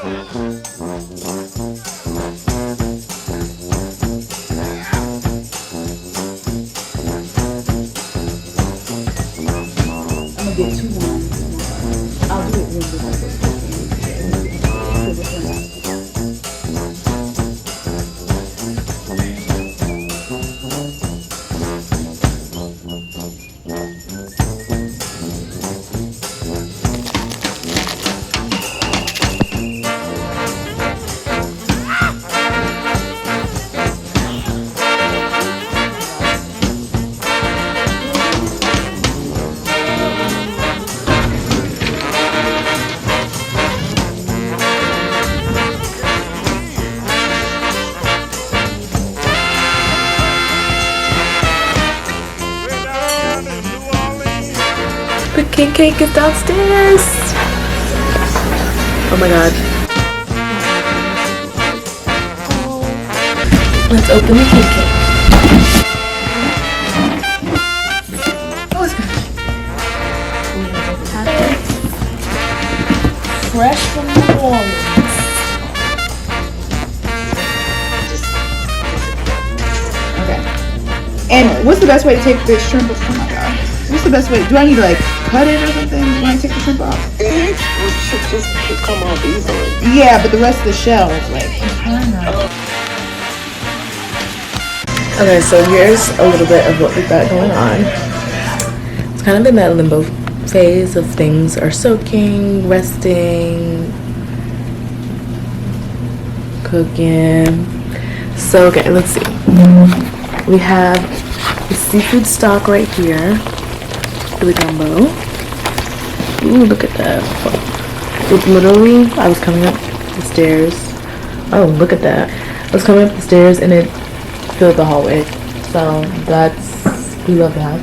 I'm gonna get two ones. I'll do it real quick. The king cake is downstairs. Oh my god. Let's open the king cake. Oh, it's good. Fresh from New Orleans. Okay. And what's the best way to take this shrimp? Oh my god. What's the best way? Do I need to like cut it or something when I take the shrimp off? It should just come off easily. Yeah, but the rest of the shell, like. Okay, so here's a little bit of what we've got going on. It's kind of in that limbo phase of things are soaking, resting, cooking. So, okay, let's see. We have the seafood stock right here for the gumbo. Ooh, look at that. It's literally, I was coming up the stairs. Oh, look at that. I was coming up the stairs and it filled the hallway. So we love that.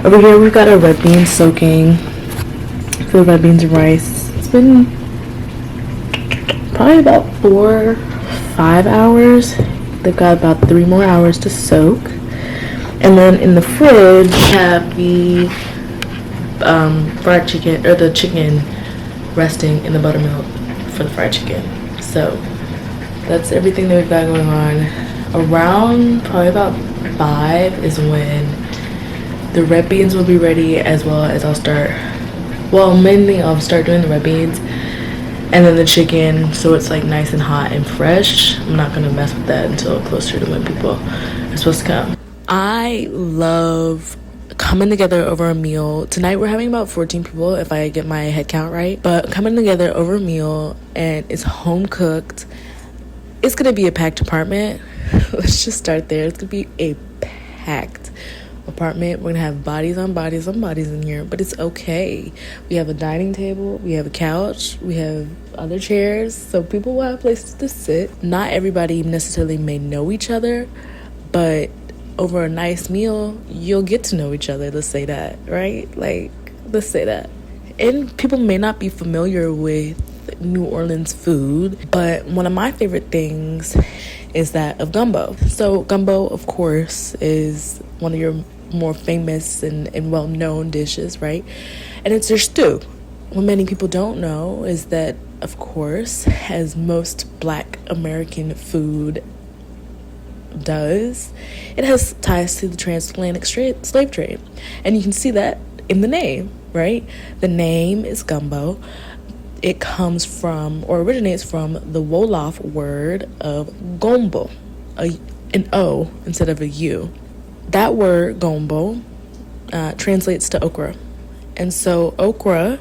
Over here we've got our red beans soaking for the red beans and rice. It's been probably about 4-5 hours. They've got about 3 more hours to soak. And then in the fridge we have the fried chicken, or the chicken resting in the buttermilk for the fried chicken. So that's everything that we've got going on. Around probably about 5 is when the red beans will be ready, as well as mainly I'll start doing the red beans and then the chicken, so it's like nice and hot and fresh. I'm not gonna mess with that until closer to when people are supposed to come. I love coming together over a meal. Tonight we're having about 14 people if I get my head count right, but coming together over a meal and it's home cooked. It's gonna be a packed apartment. Let's just start there. It's gonna be a packed apartment. We're gonna have bodies on bodies on bodies in here, but it's okay. We have a dining table, we have a couch, we have other chairs, so people will have places to sit. Not everybody necessarily may know each other, but over a nice meal, you'll get to know each other. Let's say that, right? Like, let's say that. And people may not be familiar with New Orleans food, but one of my favorite things is that of gumbo. So gumbo, of course, is one of your more famous and well-known dishes, right? And it's their stew. What many people don't know is that, of course, as most Black American food does, it has ties to the transatlantic slave trade. And you can see that in the name, right? The name is gumbo. It comes from, or originates from, the Wolof word of gombo, an O instead of a U. That word gombo translates to okra. And so okra,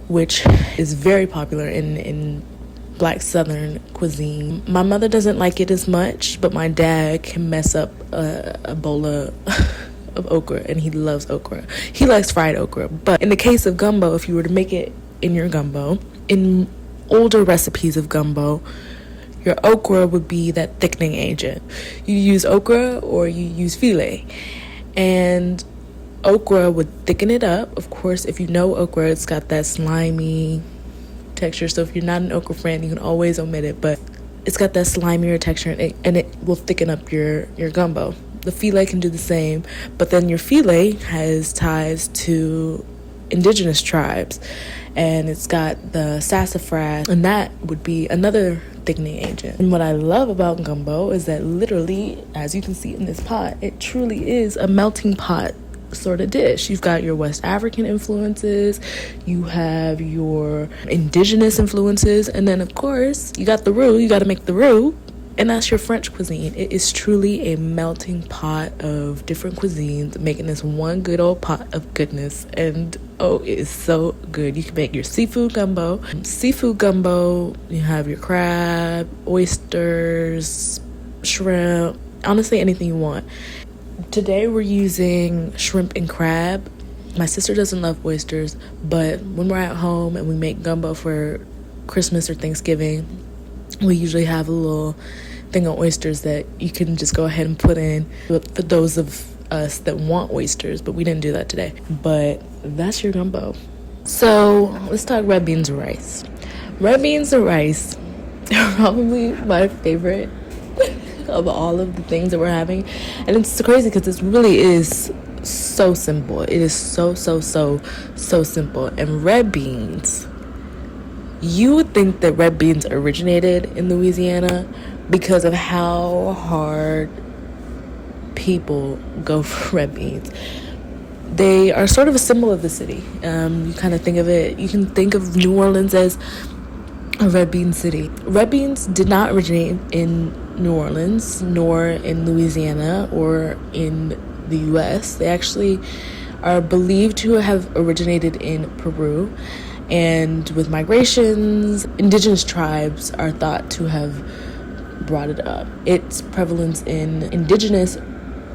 which is very popular in Black Southern cuisine. My mother doesn't like it as much, but my dad can mess up a bowl of okra, and he loves okra. He likes fried okra. But in the case of gumbo, if you were to make it in your gumbo, in older recipes of gumbo, your okra would be that thickening agent. You use okra or you use filet, and okra would thicken it up. Of course, if you know okra, it's got that slimy texture, so if you're not an okra fan, you can always omit it, but it's got that slimier texture, and it will thicken up your gumbo. The filet can do the same, but then your filet has ties to indigenous tribes, and it's got the sassafras, and that would be another thickening agent. And what I love about gumbo is that literally, as you can see in this pot, it truly is a melting pot sort of dish. You've got your West African influences, you have your indigenous influences, and then of course you got the roux. You got to make the roux, and that's your French cuisine. It is truly a melting pot of different cuisines making this one good old pot of goodness. And oh, it is so good. You can make your seafood gumbo. You have your crab, oysters, shrimp, honestly anything you want. Today we're using shrimp and crab. My sister doesn't love oysters, but when we're at home and we make gumbo for Christmas or Thanksgiving, we usually have a little thing of oysters that you can just go ahead and put in for those of us that want oysters, but we didn't do that today. But that's your gumbo. So let's talk red beans and rice. Red beans and rice are probably my favorite of all of the things that we're having, and it's crazy because this really is so simple. It is so simple. And red beans, you would think that red beans originated in Louisiana because of how hard people go for red beans. They are sort of a symbol of the city. You kind of think of it, you can think of New Orleans as a red bean city. Red beans did not originate in New Orleans, nor in Louisiana or in the US. They actually are believed to have originated in Peru, and with migrations, indigenous tribes are thought to have brought it up. Its prevalence in indigenous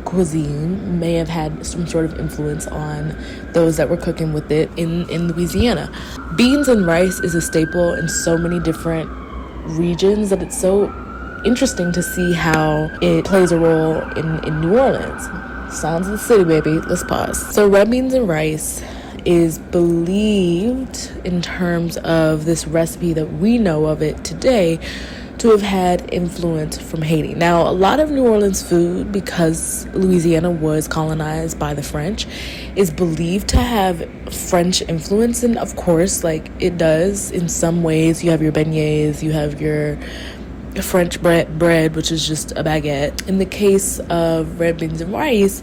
cuisine may have had some sort of influence on those that were cooking with it in Louisiana. Beans and rice is a staple in so many different regions that it's so interesting to see how it plays a role in New Orleans. Sounds of the city, baby. Let's pause. So red beans and rice is believed, in terms of this recipe that we know of it today, to have had influence from Haiti. Now, a lot of New Orleans food, because Louisiana was colonized by the French, is believed to have French influence. And of course, like it does in some ways. You have your beignets, you have your French bread, which is just a baguette. In the case of red beans and rice,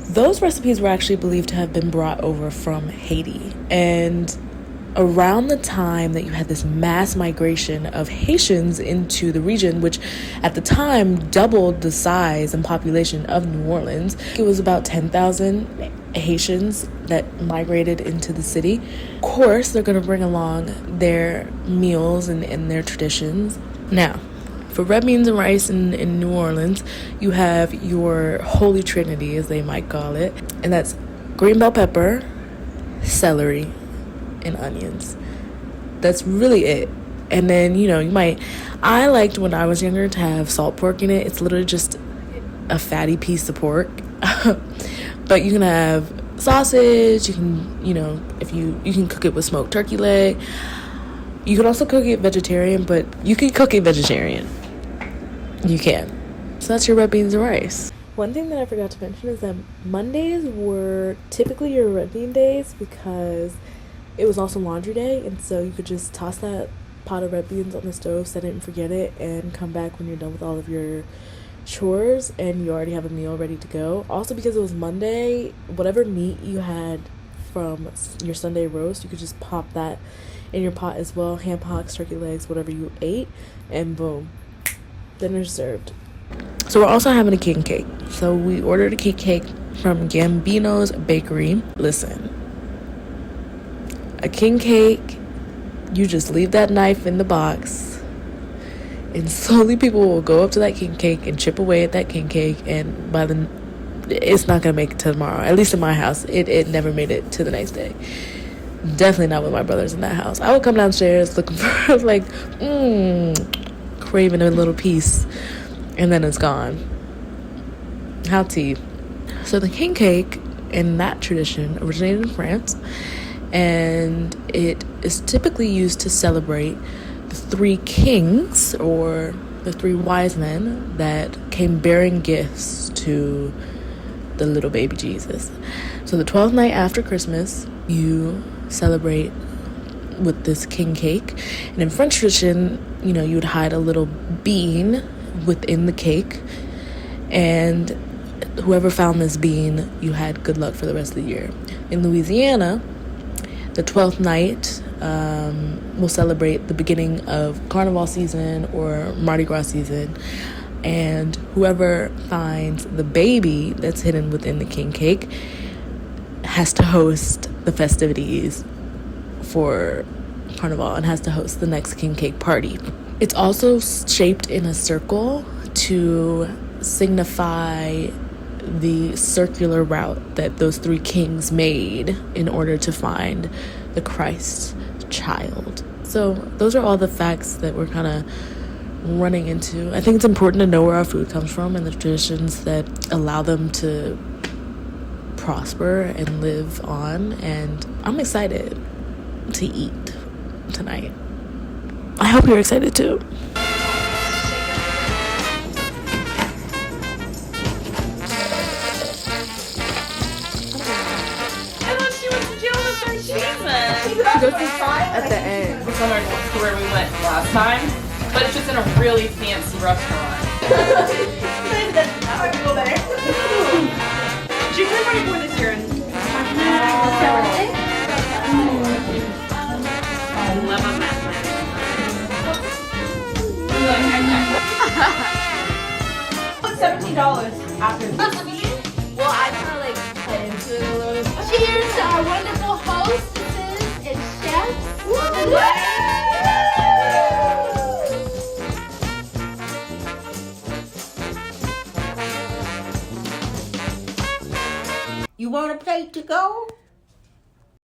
those recipes were actually believed to have been brought over from Haiti. And around the time that you had this mass migration of Haitians into the region, which at the time doubled the size and population of New Orleans, it was about 10,000 Haitians that migrated into the city. Of course, they're going to bring along their meals and their traditions. Now, for red beans and rice in New Orleans, you have your holy trinity, as they might call it, and that's green bell pepper, celery, and onions. That's really it. And then, I liked when I was younger to have salt pork in it. It's literally just a fatty piece of pork. But you can have sausage, you can, if you can cook it with smoked turkey leg. You can also cook it vegetarian, but you can cook it vegetarian. You can. So that's your red beans and rice. One thing that I forgot to mention is that Mondays were typically your red bean days because it was also laundry day, and so you could just toss that pot of red beans on the stove, set it and forget it, and come back when you're done with all of your chores and you already have a meal ready to go. Also, because it was Monday, whatever meat you had from your Sunday roast, you could just pop that in your pot as well. Ham hocks, turkey legs, whatever you ate, and boom, dinner's served. So we're also having a king cake. So we ordered a king cake from Gambino's Bakery. Listen, a king cake, you just leave that knife in the box, and slowly people will go up to that king cake and chip away at that king cake, and it's not gonna make it to tomorrow. At least in my house, it never made it to the next day. Definitely not with my brothers in that house. I would come downstairs looking for craving a little piece, and then it's gone. How tea. So the king cake in that tradition originated in France, and it is typically used to celebrate the three kings, or the three wise men that came bearing gifts to the little baby Jesus. So the 12th night after Christmas, you celebrate with this king cake. And in French tradition, you know, you would hide a little bean within the cake, and whoever found this bean, you had good luck for the rest of the year. In Louisiana, the 12th night will celebrate the beginning of Carnival season or Mardi Gras season, and whoever finds the baby that's hidden within the king cake has to host the festivities for Carnival and has to host the next king cake party. It's also shaped in a circle to signify the circular route that those three kings made in order to find the Christ child. So those are all the facts that we're kind of running into. I think it's important to know where our food comes from and the traditions that allow them to prosper and live on, and I'm excited to eat tonight. I hope you're excited too. This is at the end. Somewhere to where we went last time, but it's just in a really fancy restaurant. She turned 24 this year and $17 after this. Well, I kind of like cut into it a little bit. Cheers to our wonderful hostesses and chefs. You want a plate to go?